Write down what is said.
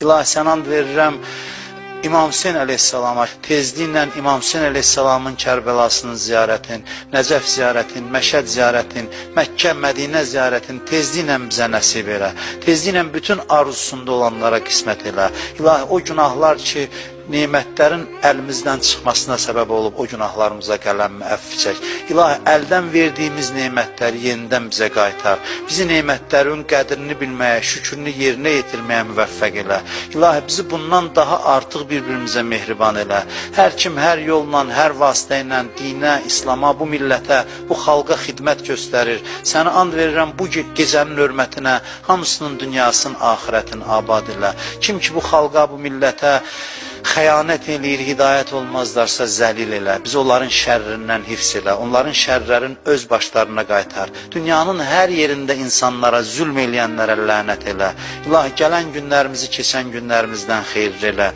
İlahi, sən and verirəm İmam Hüseyin əleyhissalama, tezliklə İmam Hüseyin əleyhissalamın Kərbəlasının ziyarətin, Nəcəf ziyarətin, Məşəd ziyarətin, Məkkə, Mədinə ziyarətin tezliklə bizə nəsib elə. Tezliklə bütün arzusunda olanlara qismət elə. İlahi, o günahlar ki, nemətlərin əlimizdən çıxmasına səbəb olub, o günahlarımıza qələmmi əfv çək. İlahi, əldən verdiyimiz nemətləri yenidən bizə qaytar. Bizi nemətlərin qədrini bilməyə, şükrünü yerinə yetirməyə müvəffəq elə. İlahi, bizi bundan daha artıq bir-birimizə mehriban elə. Hər kim, hər yolla, hər vasitə ilə dinə, İslama, bu millətə, bu xalqa xidmət göstərir. Sənə and verirəm bu gecənin hörmətinə, hamısının dünyasının, axirətin abad elə. Kim ki, bu xalqa, bu millətə xəyanət eləyir, hidayət olmazlarsa zəlil elə. Biz onların şərrindən hifz elə, onların şərlərin öz başlarına qaytar. Dünyanın hər yerində insanlara, zülm eləyənlərə lənət elə. İlahi, gələn günlərimizi keçən günlərimizdən xeyir elə.